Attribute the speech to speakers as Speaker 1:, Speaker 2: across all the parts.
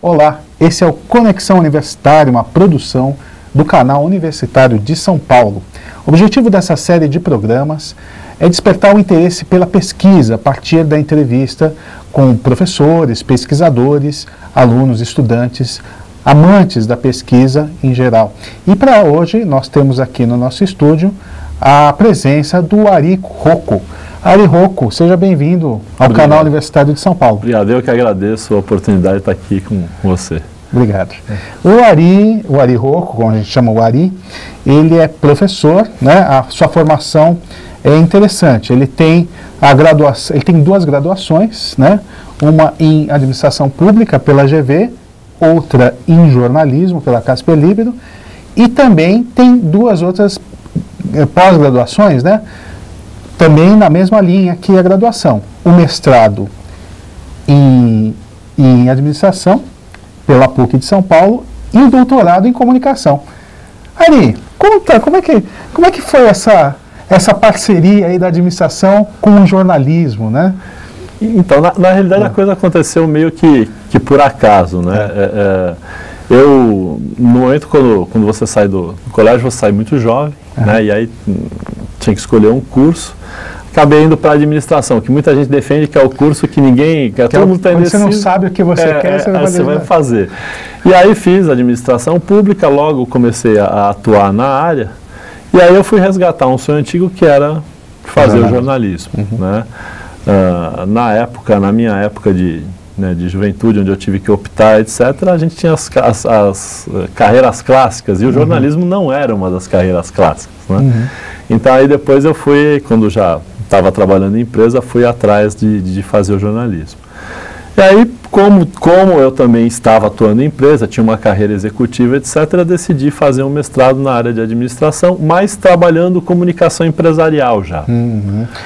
Speaker 1: Olá, esse é o Conexão Universitária, uma produção do canal Universitário de São Paulo. O objetivo dessa série de programas é despertar o interesse pela pesquisa a partir da entrevista com professores, pesquisadores, alunos, estudantes, amantes da pesquisa em geral. E para hoje nós temos aqui no nosso estúdio a presença do Ari Rocco. Ari Rocco, seja bem-vindo ao canal Universitário de São Paulo.
Speaker 2: Obrigado, eu que agradeço a oportunidade de estar aqui com você.
Speaker 1: Obrigado. O Ari Rocco, como a gente chama o Ari, ele é professor, né? A sua formação é interessante. Ele tem duas graduações, né? Uma em administração pública pela GV, outra em jornalismo pela Casper Libero, e também tem duas outras pós-graduações, né? Também na mesma linha que a graduação. O mestrado em administração pela PUC de São Paulo e o doutorado em comunicação. Ari, conta, como é que foi essa parceria aí da administração com o jornalismo, né?
Speaker 2: Então, na realidade, a coisa aconteceu meio que por acaso, né? Eu, no momento quando você sai do colégio, você sai muito jovem, né? E aí tinha que escolher um curso. Acabei indo para a administração, que muita gente defende que é o curso que todo mundo está indeciso.
Speaker 1: Você não sabe o que você quer,
Speaker 2: você vai fazer. E aí fiz administração pública, logo comecei a atuar na área, e aí eu fui resgatar um sonho antigo que era fazer o jornalismo. Né? Na minha época de juventude, onde eu tive que optar, etc., a gente tinha as carreiras clássicas, e o jornalismo não era uma das carreiras clássicas. Né? Então aí depois eu fui, quando já estava trabalhando em empresa, fui atrás de fazer o jornalismo. E aí, como eu também estava atuando em empresa, tinha uma carreira executiva, etc., decidi fazer um mestrado na área de administração, mas trabalhando comunicação empresarial já.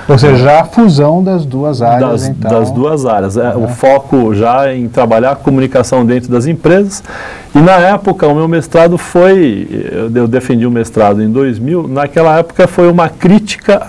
Speaker 1: Ou seja, já a fusão das duas áreas,
Speaker 2: das duas áreas. O foco já em trabalhar comunicação dentro das empresas. E na época, o meu mestrado eu defendi o mestrado em 2000, naquela época foi uma crítica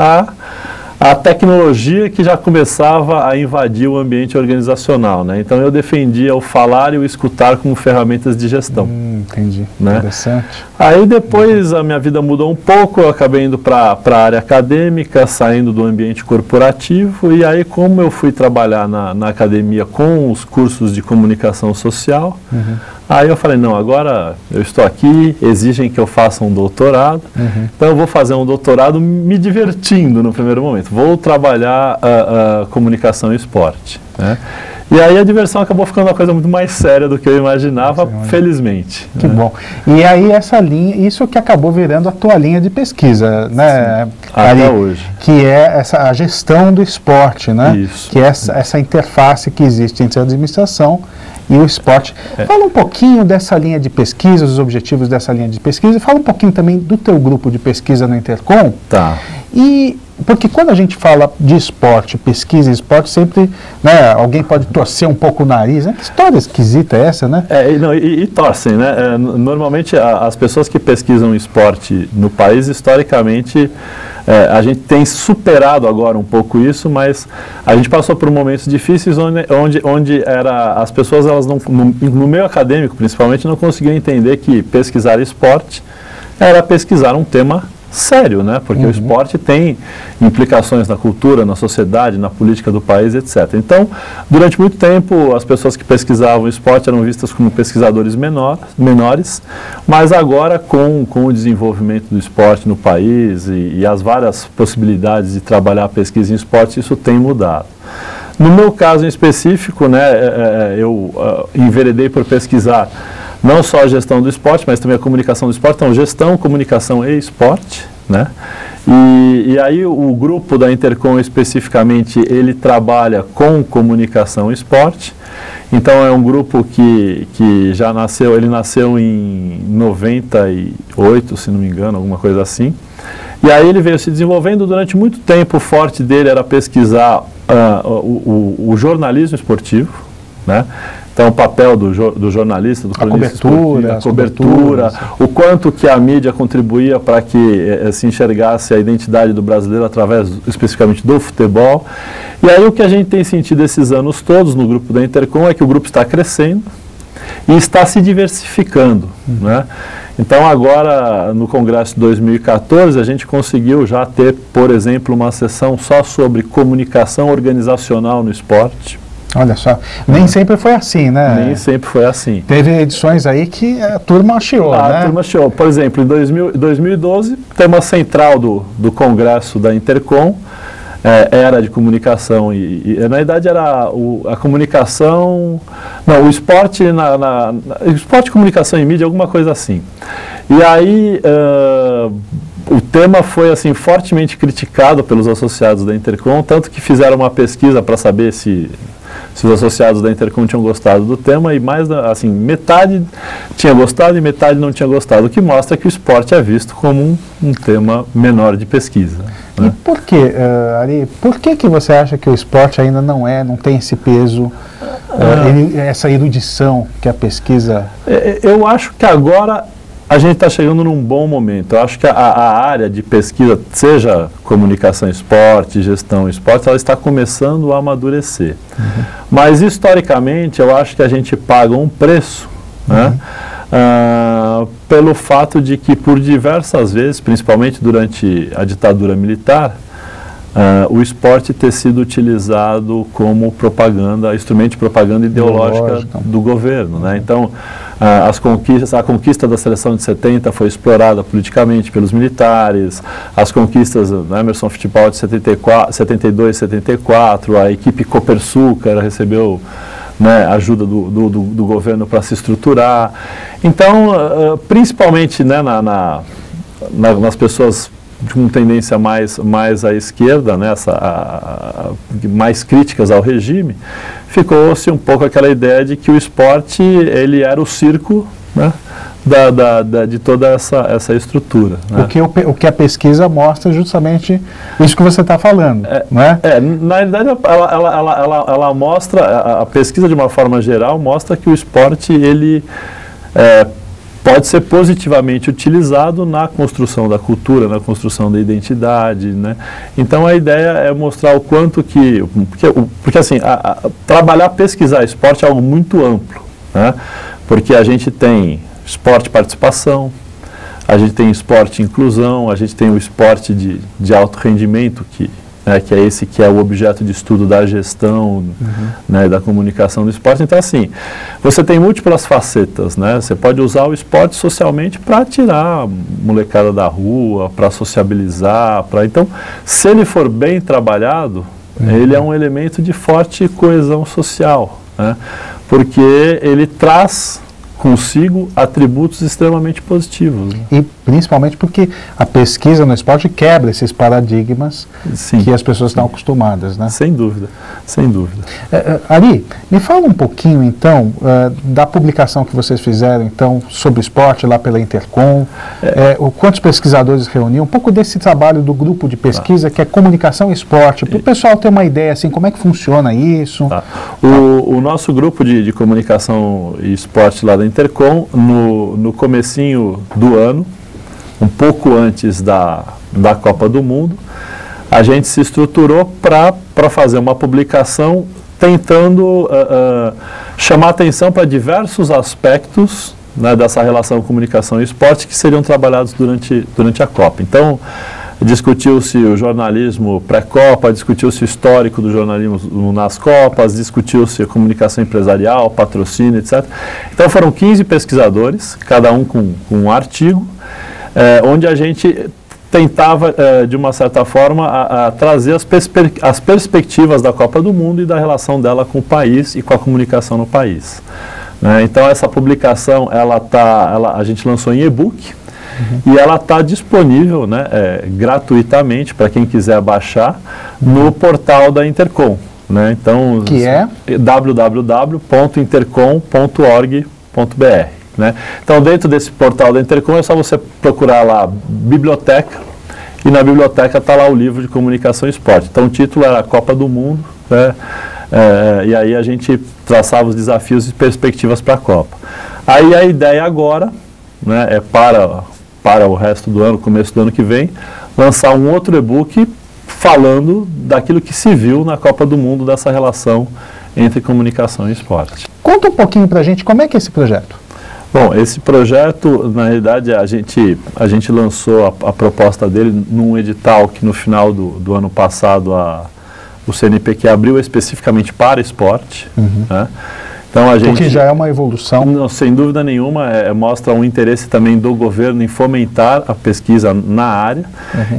Speaker 2: a tecnologia que já começava a invadir o ambiente organizacional, né? Então eu defendia o falar e o escutar como ferramentas de gestão.
Speaker 1: Entendi.
Speaker 2: Né?
Speaker 1: Interessante.
Speaker 2: Aí depois a minha vida mudou um pouco, eu acabei indo para a área acadêmica, saindo do ambiente corporativo, e aí como eu fui trabalhar na academia com os cursos de comunicação social, aí eu falei, não, agora eu estou aqui, exigem que eu faça um doutorado, então eu vou fazer um doutorado me divertindo no primeiro momento, vou trabalhar a comunicação e esporte. Né? E aí a diversão acabou ficando uma coisa muito mais séria do que eu imaginava, felizmente.
Speaker 1: Que bom. E aí essa linha, isso que acabou virando a tua linha de pesquisa, né?
Speaker 2: Até hoje.
Speaker 1: Que é a gestão do esporte, né?
Speaker 2: Isso.
Speaker 1: Que é essa interface que existe entre a administração e o esporte. Fala um pouquinho dessa linha de pesquisa, os objetivos dessa linha de pesquisa, e fala um pouquinho também do teu grupo de pesquisa no Intercom.
Speaker 2: Tá.
Speaker 1: Porque quando a gente fala de esporte, pesquisa em esporte, sempre, né, alguém pode torcer um pouco o nariz, né? Que história esquisita é essa, né?
Speaker 2: E torcem, né? Normalmente as pessoas que pesquisam esporte no país, historicamente, a gente tem superado agora um pouco isso, mas a gente passou por momentos difíceis onde as pessoas, elas no meio acadêmico principalmente, não conseguiam entender que pesquisar esporte era pesquisar um tema sério, né? Porque o esporte tem implicações na cultura, na sociedade, na política do país, etc. Então, durante muito tempo, as pessoas que pesquisavam esporte eram vistas como pesquisadores menores, mas agora, com o desenvolvimento do esporte no país e as várias possibilidades de trabalhar a pesquisa em esporte, isso tem mudado. No meu caso em específico, né, eu enveredei por pesquisar não só a gestão do esporte, mas também a comunicação do esporte. Então, gestão, comunicação e esporte, né? E aí o grupo da Intercom especificamente, ele trabalha com comunicação e esporte. Então, é um grupo que já nasceu, ele nasceu em 98, se não me engano, alguma coisa assim. E aí ele veio se desenvolvendo durante muito tempo. O forte dele era pesquisar o jornalismo esportivo, né? Então, o papel do jornalista, do cronista esportivo, a cobertura, o quanto que a mídia contribuía para que se enxergasse a identidade do brasileiro através, especificamente, do futebol. E aí o que a gente tem sentido esses anos todos no grupo da Intercom é que o grupo está crescendo, e está se diversificando, né? Então agora no Congresso de 2014 a gente conseguiu já ter, por exemplo, uma sessão só sobre comunicação organizacional no esporte.
Speaker 1: Olha só, nem sempre foi assim, né?
Speaker 2: Nem sempre foi assim.
Speaker 1: Teve edições aí que a turma chiou, né?
Speaker 2: A turma chiou. Por exemplo, em 2012, tema central do Congresso da Intercom era de comunicação e na verdade era a comunicação, não, o esporte, esporte, comunicação e mídia, alguma coisa assim. E aí o tema foi assim fortemente criticado pelos associados da Intercom, tanto que fizeram uma pesquisa para saber se os associados da Intercom tinham gostado do tema e mais, assim, metade tinha gostado e metade não tinha gostado, o que mostra que o esporte é visto como um tema menor de pesquisa.
Speaker 1: E por que, Ari, por que você acha que o esporte ainda não tem esse peso, essa erudição que a pesquisa...
Speaker 2: Eu acho que agora a gente está chegando num bom momento. Eu acho que a área de pesquisa, seja comunicação esporte, gestão esporte, ela está começando a amadurecer. Uhum. Mas, historicamente, eu acho que a gente paga um preço, né, pelo fato de que, por diversas vezes, principalmente durante a ditadura militar, o esporte ter sido utilizado como propaganda, instrumento de propaganda ideológica do governo, né? Então, a conquista da seleção de 70 foi explorada politicamente pelos militares, as conquistas do Emerson Fittipaldi de 72, 74, a equipe Copersucar recebeu, né, ajuda do governo para se estruturar. Então, principalmente, né, nas pessoas com tendência mais à esquerda, né, mais críticas ao regime, ficou-se um pouco aquela ideia de que o esporte ele era o circo, né, de toda essa estrutura. Né?
Speaker 1: O que a pesquisa mostra justamente isso que você está falando, né?
Speaker 2: Na realidade, ela mostra, a pesquisa de uma forma geral mostra que o esporte ele pode ser positivamente utilizado na construção da cultura, na construção da identidade, né? Então a ideia é mostrar o quanto que... Porque assim, pesquisar esporte é algo muito amplo, né? Porque a gente tem esporte participação, a gente tem esporte inclusão, a gente tem o esporte de alto rendimento, que é esse que é o objeto de estudo da gestão, né, da comunicação do esporte. Então, assim, você tem múltiplas facetas, né? Você pode usar o esporte socialmente para tirar a molecada da rua, para sociabilizar, então, se ele for bem trabalhado, ele é um elemento de forte coesão social, né? Porque ele traz consigo atributos extremamente positivos. Né?
Speaker 1: E principalmente porque a pesquisa no esporte quebra esses paradigmas que as pessoas estão acostumadas, né?
Speaker 2: Sem dúvida, sem dúvida.
Speaker 1: Ari, me fala um pouquinho então da publicação que vocês fizeram então sobre esporte lá pela Intercom, quantos pesquisadores reuniam, um pouco desse trabalho do grupo de pesquisa que é comunicação e esporte, para o pessoal ter uma ideia assim, como é que funciona isso.
Speaker 2: O nosso grupo de comunicação e esporte lá da Intercom, no comecinho do ano, um pouco antes da Copa do Mundo, a gente se estruturou para fazer uma publicação tentando chamar atenção para diversos aspectos, né, dessa relação comunicação e esporte que seriam trabalhados durante a Copa. Então, discutiu-se o jornalismo pré-Copa, discutiu-se o histórico do jornalismo nas Copas, discutiu-se a comunicação empresarial, patrocínio, etc. Então foram 15 pesquisadores, cada um com um artigo, onde a gente tentava, de uma certa forma, trazer as perspectivas da Copa do Mundo e da relação dela com o país e com a comunicação no país. Então essa publicação, a gente lançou em e-book, e ela está disponível, né, gratuitamente para quem quiser baixar no portal da Intercom, né? Então,
Speaker 1: que é
Speaker 2: www.intercom.org.br, né? Então, dentro desse portal da Intercom é só você procurar lá biblioteca, e na biblioteca está lá o livro de comunicação e esporte. Então o título era a Copa do Mundo, né? E aí a gente traçava os desafios e perspectivas para a Copa. Aí a ideia agora, né, é para o resto do ano, começo do ano que vem, lançar um outro e-book falando daquilo que se viu na Copa do Mundo, dessa relação entre comunicação e esporte.
Speaker 1: Conta um pouquinho para a gente como é que é esse projeto.
Speaker 2: Bom, esse projeto, na realidade, a gente lançou a proposta dele num edital que no final do ano passado o CNPq abriu especificamente para esporte. Né? Então,
Speaker 1: o que já é uma evolução.
Speaker 2: Não, sem dúvida nenhuma, mostra um interesse também do governo em fomentar a pesquisa na área.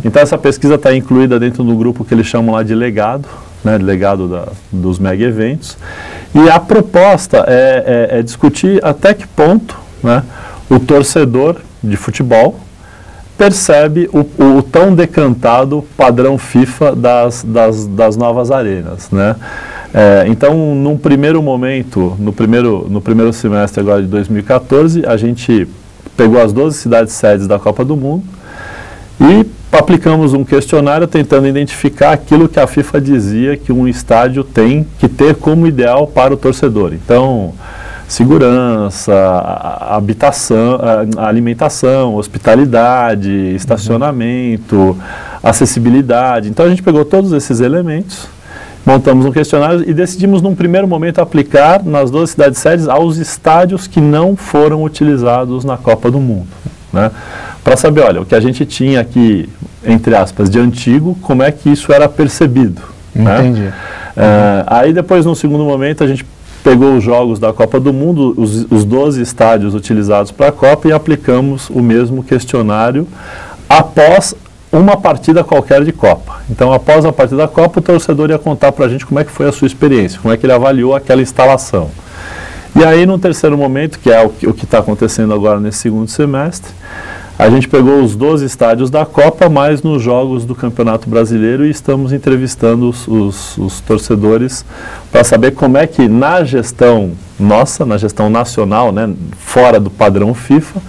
Speaker 2: Então, essa pesquisa está incluída dentro do grupo que eles chamam lá de legado, né, legado dos mega eventos. E a proposta é discutir até que ponto, né, o torcedor de futebol percebe o tão decantado padrão FIFA das novas arenas, né? Então, num primeiro momento, no primeiro semestre agora de 2014, a gente pegou as 12 cidades sedes da Copa do Mundo e aplicamos um questionário tentando identificar aquilo que a FIFA dizia que um estádio tem que ter como ideal para o torcedor. Então, segurança, habitação, alimentação, hospitalidade, estacionamento, acessibilidade. Então a gente pegou todos esses elementos, montamos um questionário e decidimos num primeiro momento aplicar nas 12 cidades sedes aos estádios que não foram utilizados na Copa do Mundo, né? Para saber, olha, o que a gente tinha aqui, entre aspas, de antigo, como é que isso era percebido.
Speaker 1: Entendi.
Speaker 2: Né? Aí depois, num segundo momento, a gente pegou os jogos da Copa do Mundo, os 12 estádios utilizados para a Copa e aplicamos o mesmo questionário após uma partida qualquer de Copa. Então, após a partida da Copa, o torcedor ia contar para a gente como é que foi a sua experiência, como é que ele avaliou aquela instalação. E aí, num terceiro momento, que é o que está acontecendo agora nesse segundo semestre, a gente pegou os 12 estádios da Copa, mais nos jogos do Campeonato Brasileiro e estamos entrevistando os torcedores para saber como é que na gestão nossa, na gestão nacional, né, fora do padrão FIFA,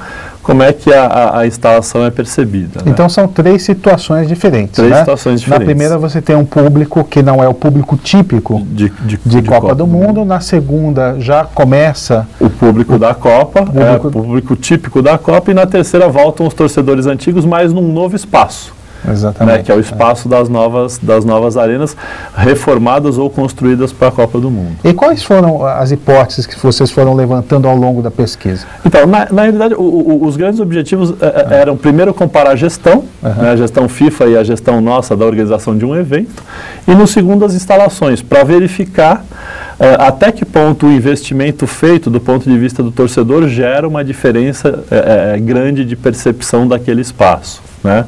Speaker 2: como é que a instalação é percebida. Né?
Speaker 1: Então são três situações diferentes.
Speaker 2: Três situações diferentes.
Speaker 1: Na primeira você tem um público que não é o público típico de Copa do Mundo. Na segunda já começa
Speaker 2: o público da Copa, o público típico da Copa, e na terceira voltam os torcedores antigos, mas num novo espaço.
Speaker 1: Exatamente.
Speaker 2: Né, que é o espaço das novas arenas reformadas ou construídas para a Copa do Mundo.
Speaker 1: E quais foram as hipóteses que vocês foram levantando ao longo da pesquisa?
Speaker 2: Então, na realidade, os grandes objetivos eram, primeiro, comparar a gestão, né, a gestão FIFA e a gestão nossa da organização de um evento, e no segundo, as instalações, para verificar até que ponto o investimento feito do ponto de vista do torcedor gera uma diferença grande de percepção daquele espaço, né?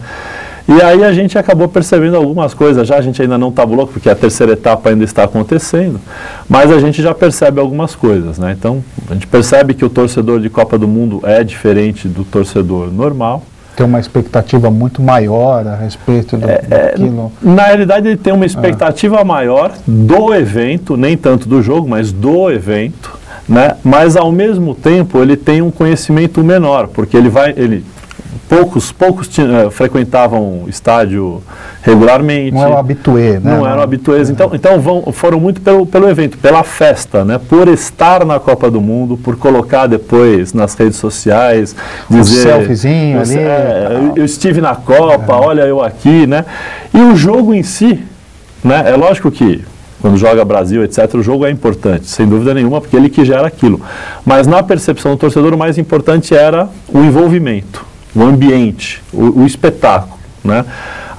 Speaker 2: E aí a gente acabou percebendo algumas coisas, a gente ainda não tabulou, porque a terceira etapa ainda está acontecendo, mas a gente já percebe algumas coisas, né? Então, a gente percebe que o torcedor de Copa do Mundo é diferente do torcedor normal.
Speaker 1: Tem uma expectativa muito maior a respeito daquilo.
Speaker 2: Na realidade, ele tem uma expectativa maior do evento, nem tanto do jogo, mas do evento, né? Mas, ao mesmo tempo, ele tem um conhecimento menor, porque poucos frequentavam o estádio regularmente.
Speaker 1: Não é o habitué, né?
Speaker 2: Não eram habituês. Então foram muito pelo evento, pela festa, né? Por estar na Copa do Mundo, por colocar depois nas redes sociais, dizer...
Speaker 1: selfiezinho ali.
Speaker 2: Eu estive na Copa, olha eu aqui, né? E o jogo em si, né? É lógico que quando joga Brasil, etc., o jogo é importante, sem dúvida nenhuma, porque ele que gera aquilo. Mas na percepção do torcedor, o mais importante era o envolvimento, o ambiente, o espetáculo, né?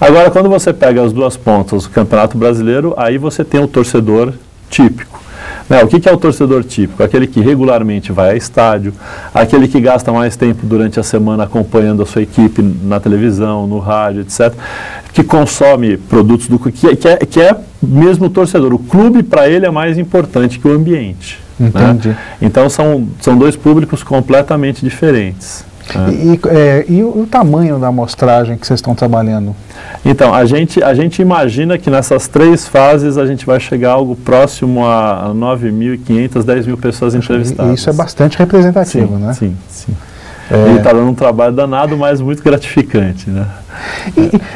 Speaker 2: Agora, quando você pega as duas pontas do Campeonato Brasileiro, aí você tem o torcedor típico, né? O que é o torcedor típico? Aquele que regularmente vai a estádio, aquele que gasta mais tempo durante a semana acompanhando a sua equipe na televisão, no rádio, etc., que consome produtos que é mesmo o torcedor. O clube, para ele, é mais importante que o ambiente.
Speaker 1: Entendi.
Speaker 2: Né? Então, são dois públicos completamente diferentes.
Speaker 1: E o tamanho da amostragem que vocês estão trabalhando?
Speaker 2: Então, a gente imagina que nessas três fases a gente vai chegar a algo próximo a 9.500, 10.000 pessoas entrevistadas.
Speaker 1: Isso é bastante representativo,
Speaker 2: sim,
Speaker 1: né?
Speaker 2: Sim. Ele está dando um trabalho danado, mas muito gratificante, né?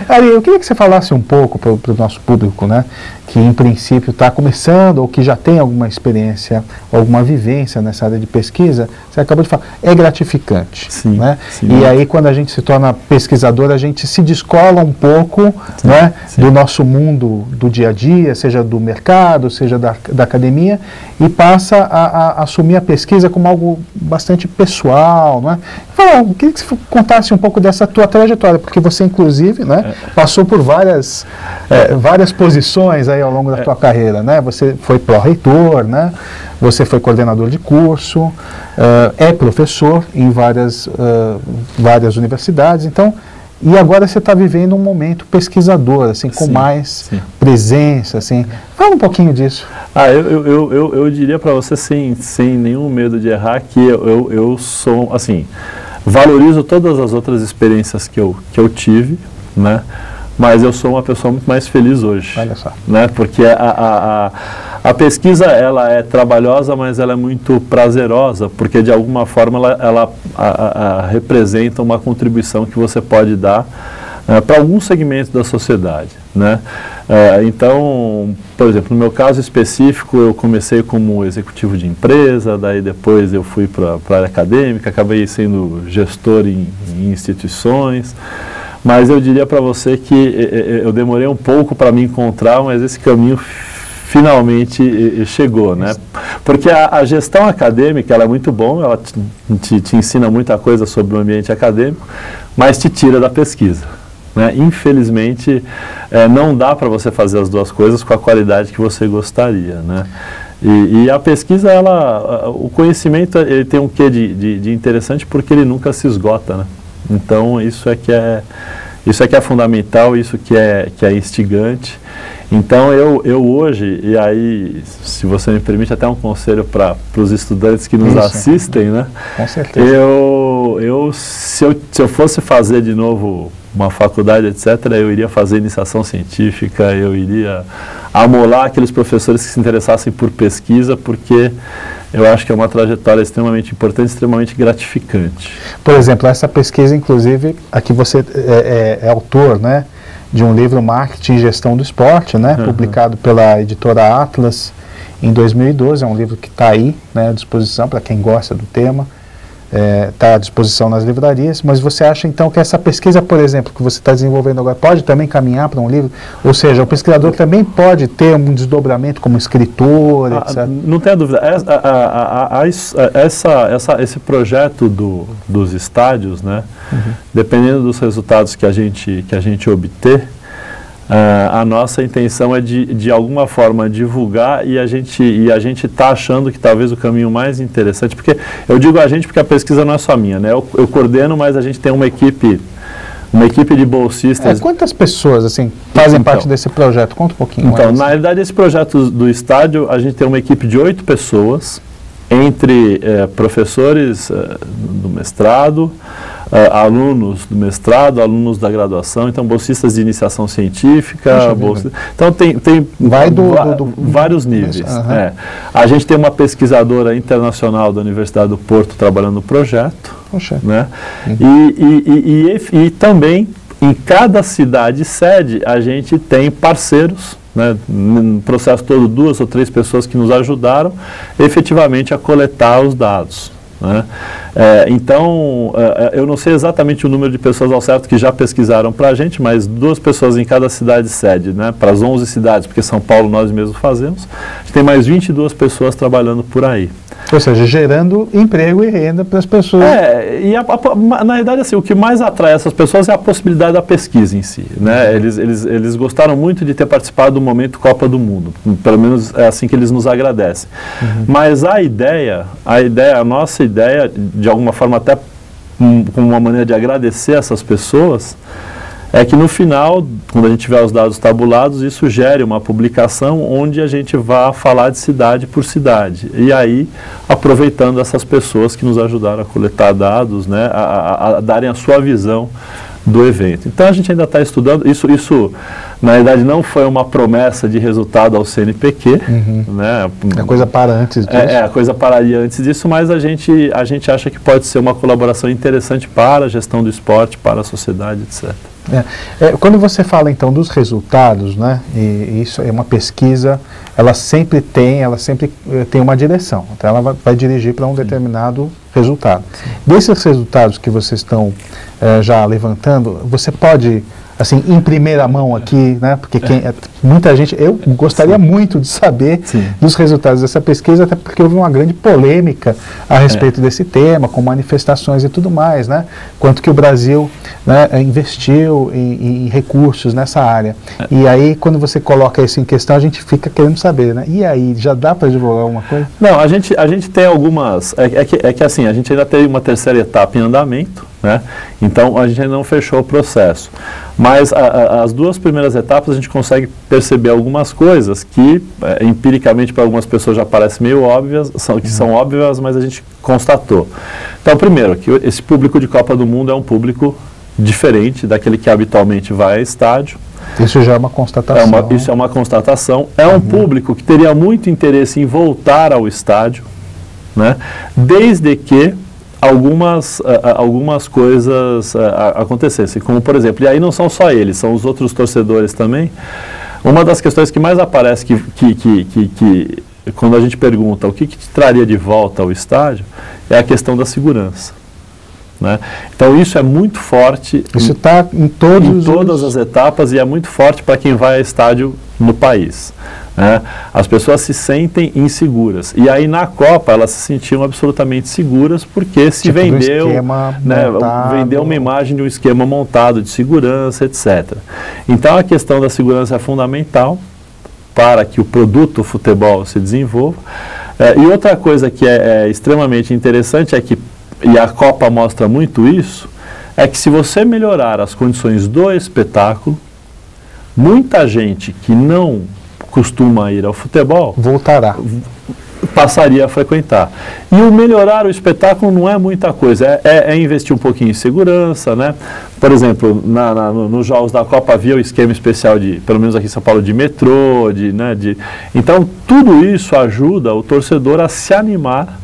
Speaker 1: Ari, eu queria que você falasse um pouco para o nosso público, né, que em princípio está começando ou que já tem alguma experiência, alguma vivência nessa área de pesquisa. Você acabou de falar, é gratificante.
Speaker 2: Sim,
Speaker 1: né?
Speaker 2: sim.
Speaker 1: E aí, quando a gente se torna pesquisador, a gente se descola um pouco, sim, né, sim, do nosso mundo do dia a dia, seja do mercado, seja da academia, e passa a assumir a pesquisa como algo bastante pessoal. Né? Eu queria que você contasse um pouco dessa tua trajetória, porque você, inclusive, né, passou por várias posições aí ao longo da tua carreira, né? Você foi pró-reitor, né? Você foi coordenador de curso, é professor em várias universidades, então, e agora você está vivendo um momento pesquisador, assim, com mais presença, assim. Fala um pouquinho disso.
Speaker 2: Eu diria para você, sem nenhum medo de errar, que eu sou, assim, valorizo todas as outras experiências que eu tive, né? Mas eu sou uma pessoa muito mais feliz hoje.
Speaker 1: Olha só.
Speaker 2: Né? Porque a pesquisa, ela é trabalhosa, mas ela é muito prazerosa, porque de alguma forma ela representa uma contribuição que você pode dar para algum segmento da sociedade. Né? Então, por exemplo, no meu caso específico, eu comecei como executivo de empresa, daí depois eu fui para a área acadêmica, acabei sendo gestor em instituições. Mas eu diria para você que eu demorei um pouco para me encontrar, mas esse caminho finalmente chegou, né? Porque a gestão acadêmica, ela é muito bom, ela te ensina muita coisa sobre o ambiente acadêmico, mas te tira da pesquisa, né? Infelizmente, não dá para você fazer as duas coisas com a qualidade que você gostaria, né? E a pesquisa, o conhecimento, ele tem um quê de interessante porque ele nunca se esgota, né? Então, isso é que é fundamental, isso que é instigante. Então, eu hoje, e aí, se você me permite, até um conselho para os estudantes que nos assistem, né?
Speaker 1: Com certeza.
Speaker 2: Se eu fosse fazer de novo uma faculdade, etc., eu iria fazer iniciação científica, eu iria amolar aqueles professores que se interessassem por pesquisa, porque eu acho que é uma trajetória extremamente importante, extremamente gratificante.
Speaker 1: Por exemplo, essa pesquisa, inclusive, aqui você é autor, né, de um livro Marketing e Gestão do Esporte, né, publicado pela editora Atlas em 2012. É um livro que está aí, né, à disposição para quem gosta do tema. Está à disposição nas livrarias, mas você acha então que essa pesquisa, por exemplo, que você está desenvolvendo agora, pode também caminhar para um livro? Ou seja, o pesquisador também pode ter um desdobramento como escritor, etc.
Speaker 2: Não tenha dúvida. Esse projeto dos estádios, né, dependendo dos resultados que a gente obter, a nossa intenção é de alguma forma divulgar, e a gente está achando que talvez o caminho mais interessante, porque eu digo a gente porque a pesquisa não é só minha, né? Eu coordeno, mas a gente tem uma equipe de bolsistas.
Speaker 1: Quantas pessoas assim fazem parte desse projeto? Conta um pouquinho.
Speaker 2: Então, na realidade, esse projeto do estádio, a gente tem uma equipe de 8 pessoas, entre professores do mestrado, alunos do mestrado, alunos da graduação, então bolsistas de iniciação científica, então tem vários níveis. A gente tem uma pesquisadora internacional da Universidade do Porto trabalhando no projeto, né? E também em cada cidade sede a gente tem parceiros, né, no processo todo 2 ou 3 pessoas que nos ajudaram efetivamente a coletar os dados. Né? Então, eu não sei exatamente o número de pessoas ao certo que já pesquisaram para a gente, mas 2 pessoas em cada cidade sede, né, para as 11 cidades, porque São Paulo nós mesmos fazemos. A gente tem mais 22 pessoas trabalhando por aí.
Speaker 1: Ou seja, gerando emprego e renda para as pessoas.
Speaker 2: Na verdade, assim, o que mais atrai essas pessoas é a possibilidade da pesquisa em si. Né? Eles gostaram muito de ter participado do momento Copa do Mundo. Pelo menos é assim que eles nos agradecem. Mas a nossa ideia, de alguma forma até como uma maneira de agradecer essas pessoas, é que no final, quando a gente tiver os dados tabulados, isso gere uma publicação onde a gente vá falar de cidade por cidade. E aí, aproveitando essas pessoas que nos ajudaram a coletar dados, né, a darem a sua visão do evento. Então a gente ainda está estudando, isso na verdade não foi uma promessa de resultado ao CNPq, né?
Speaker 1: A coisa para antes disso.
Speaker 2: A coisa pararia antes disso, mas a gente acha que pode ser uma colaboração interessante para a gestão do esporte, para a sociedade, etc.
Speaker 1: Quando você fala então dos resultados, né, e isso é uma pesquisa, ela sempre tem uma direção, então ela vai dirigir para um determinado resultado. Sim. Desses resultados que vocês estão já levantando, você pode, assim, em primeira mão aqui, né, porque muita gente, eu gostaria muito de saber dos resultados dessa pesquisa, até porque houve uma grande polêmica a respeito desse tema, com manifestações e tudo mais, né, quanto que o Brasil, né, investiu em recursos nessa área. E aí, quando você coloca isso em questão, a gente fica querendo saber, né, e aí, já dá para divulgar alguma coisa?
Speaker 2: Não, a gente tem algumas, que assim, a gente ainda tem uma terceira etapa em andamento, né, então a gente ainda não fechou o processo. Mas as duas primeiras etapas a gente consegue perceber algumas coisas que empiricamente para algumas pessoas já parecem meio óbvias, são óbvias, mas a gente constatou. Então, primeiro, que esse público de Copa do Mundo é um público diferente daquele que habitualmente vai a estádio.
Speaker 1: Isso já é uma constatação.
Speaker 2: Isso é uma constatação. É um público que teria muito interesse em voltar ao estádio, né, desde que algumas coisas acontecessem, como por exemplo, e aí não são só eles, são os outros torcedores também. Uma das questões que mais aparece que quando a gente pergunta o que te traria de volta ao estádio, é a questão da segurança, né? Então isso é muito forte.
Speaker 1: Isso está em
Speaker 2: todas as etapas e é muito forte para quem vai a estádio no país. As pessoas se sentem inseguras. E aí na Copa elas se sentiam absolutamente seguras porque se vendeu, né, vendeu uma imagem de um esquema montado de segurança, etc. Então a questão da segurança é fundamental para que o produto futebol se desenvolva. E outra coisa que é extremamente interessante é que, e a Copa mostra muito isso, é que se você melhorar as condições do espetáculo, muita gente que não costuma ir ao futebol passaria a frequentar. E o melhorar o espetáculo não é muita coisa, é investir um pouquinho em segurança, né? Por exemplo, nos jogos da Copa havia o esquema especial pelo menos aqui em São Paulo, de metrô, então tudo isso ajuda o torcedor a se animar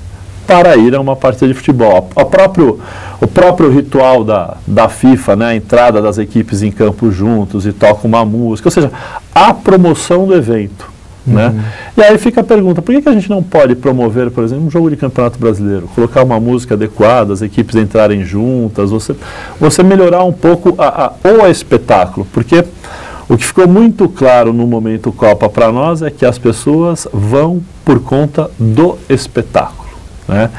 Speaker 2: para ir a uma partida de futebol. O próprio ritual da FIFA, né, a entrada das equipes em campo juntos e toca uma música, ou seja, a promoção do evento. Né? E aí fica a pergunta, por que a gente não pode promover, por exemplo, um jogo de campeonato brasileiro, colocar uma música adequada, as equipes entrarem juntas, você melhorar um pouco o espetáculo, porque o que ficou muito claro no momento Copa para nós é que as pessoas vão por conta do espetáculo, né?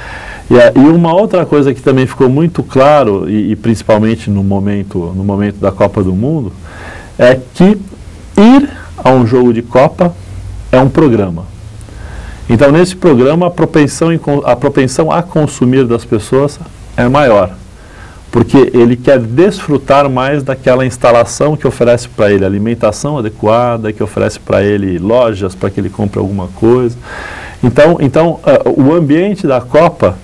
Speaker 2: E uma outra coisa que também ficou muito claro, e principalmente no momento da Copa do Mundo, é que ir a um jogo de Copa é um programa. Então, nesse programa, a propensão a consumir das pessoas é maior, porque ele quer desfrutar mais daquela instalação que oferece para ele alimentação adequada, que oferece para ele lojas para que ele compre alguma coisa. Então o ambiente da Copa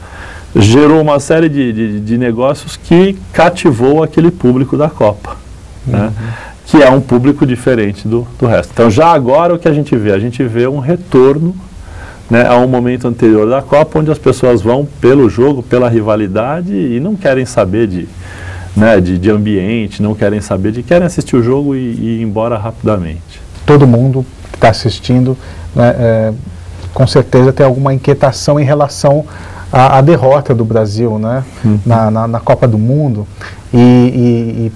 Speaker 2: gerou uma série de negócios que cativou aquele público da Copa, né? Que é um público diferente do resto. Então, já agora o que a gente vê um retorno, né, a um momento anterior da Copa, onde as pessoas vão pelo jogo, pela rivalidade e não querem saber de ambiente, não querem saber querem assistir o jogo e ir embora rapidamente.
Speaker 1: Todo mundo que está assistindo, né, com certeza tem alguma inquietação em relação à derrota do Brasil, né, na Copa do Mundo e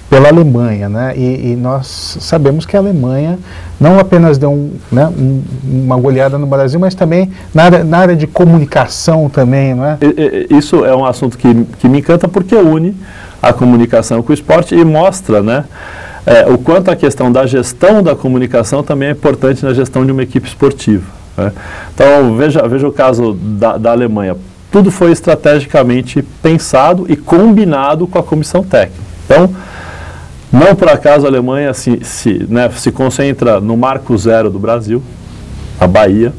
Speaker 1: pela Alemanha, né? E nós sabemos que a Alemanha não apenas deu uma goleada no Brasil, mas também na área de comunicação também, não é?
Speaker 2: Isso é um assunto que me encanta porque une a comunicação com o esporte e mostra, né, o quanto a questão da gestão da comunicação também é importante na gestão de uma equipe esportiva, né? Então, veja o caso da Alemanha. Tudo foi estrategicamente pensado e combinado com a comissão técnica. Então, não por acaso a Alemanha se concentra no marco zero do Brasil, a Bahia,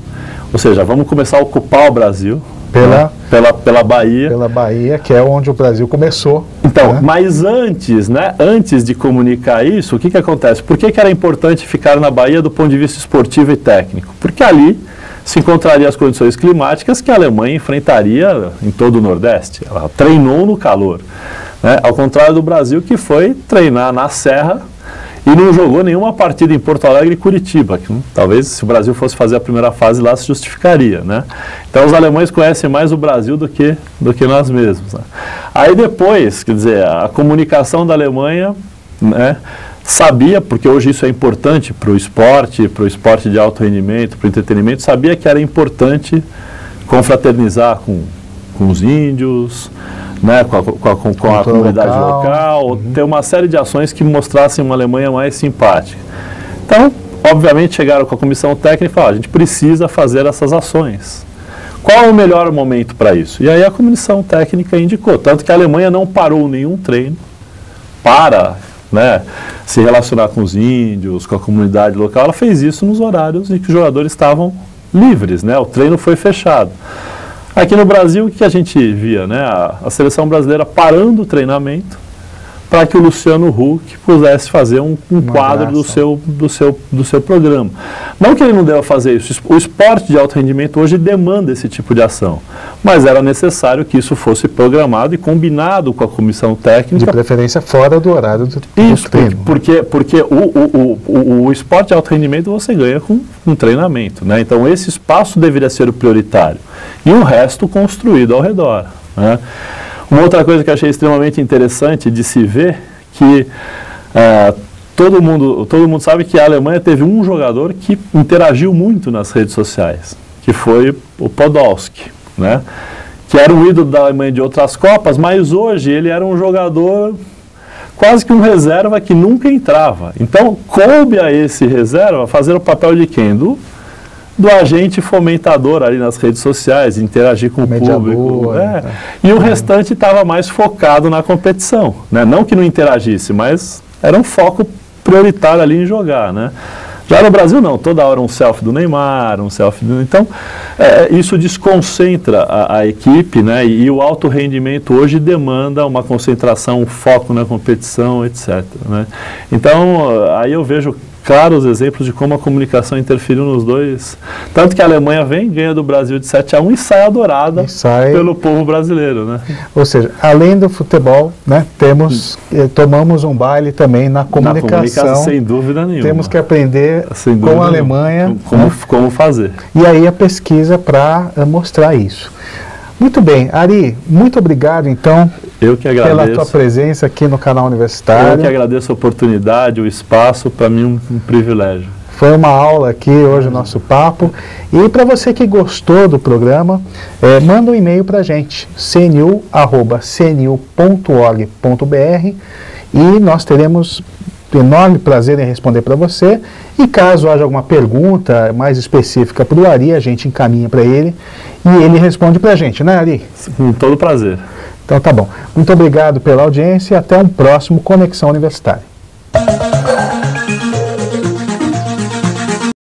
Speaker 2: ou seja, vamos começar a ocupar o Brasil, pela Bahia.
Speaker 1: Pela Bahia, que é onde o Brasil começou.
Speaker 2: Então,
Speaker 1: né?
Speaker 2: Mas antes de comunicar isso, o que acontece? Por que era importante ficar na Bahia do ponto de vista esportivo e técnico? Porque ali se encontraria as condições climáticas que a Alemanha enfrentaria em todo o Nordeste. Ela treinou no calor, né? Ao contrário do Brasil, que foi treinar na Serra e não jogou nenhuma partida em Porto Alegre e Curitiba, que talvez se o Brasil fosse fazer a primeira fase lá se justificaria, né? Então os alemães conhecem mais o Brasil do que nós mesmos, né? Aí depois, quer dizer, a comunicação da Alemanha, né, sabia, porque hoje isso é importante para o esporte de alto rendimento, para o entretenimento, sabia que era importante confraternizar com os índios, né, com a comunidade local, ter uma série de ações que mostrassem uma Alemanha mais simpática. Então, obviamente, chegaram com a comissão técnica e falaram, a gente precisa fazer essas ações. Qual é o melhor momento para isso? E aí a comissão técnica indicou, tanto que a Alemanha não parou nenhum treino para, né, se relacionar com os índios, com a comunidade local. Ela fez isso nos horários em que os jogadores estavam livres, né, o treino foi fechado. Aqui no Brasil, o que a gente via, né? A seleção brasileira parando o treinamento para que o Luciano Huck pudesse fazer um quadro do seu programa. Não que ele não deva fazer isso. O esporte de alto rendimento hoje demanda esse tipo de ação. Mas era necessário que isso fosse programado e combinado com a comissão técnica.
Speaker 1: De preferência fora do horário do treino.
Speaker 2: Porque o esporte de alto rendimento você ganha com um treinamento, né? Então esse espaço deveria ser o prioritário. E o resto construído ao redor, né? Uma outra coisa que eu achei extremamente interessante de se ver, que todo mundo sabe que a Alemanha teve um jogador que interagiu muito nas redes sociais, que foi o Podolski, né? Que era um ídolo da Alemanha de outras Copas, mas hoje ele era um jogador quase que um reserva que nunca entrava. Então, coube a esse reserva fazer o papel de quem? Do agente fomentador ali nas redes sociais, interagir com o público. E o restante estava mais focado na competição, né? Não que não interagisse, mas era um foco prioritário ali em jogar, né? Já no Brasil não, toda hora um selfie do Neymar, um selfie do... Então, isso desconcentra a equipe, né? E o alto rendimento hoje demanda uma concentração, um foco na competição, etc, né? Então, aí eu vejo claros exemplos de como a comunicação interferiu nos dois. Tanto que a Alemanha ganha do Brasil de 7-1 e sai adorada pelo povo brasileiro, né? Ou seja, além do futebol, né, tomamos um baile também na comunicação. Sem dúvida nenhuma. Temos que aprender com a Alemanha como fazer. E aí a pesquisa para mostrar isso. Muito bem, Ari, muito obrigado então pela tua presença aqui no canal universitário. Eu que agradeço a oportunidade, o espaço, para mim um privilégio. Foi uma aula aqui hoje o nosso papo. E para você que gostou do programa, manda um e-mail para a gente, cnu@cnu.org.br, e nós teremos enorme prazer em responder para você. E caso haja alguma pergunta mais específica para o Ari, a gente encaminha para ele e ele responde para a gente, né, Ari? Com todo prazer. Então tá bom. Muito obrigado pela audiência e até um próximo Conexão Universitária.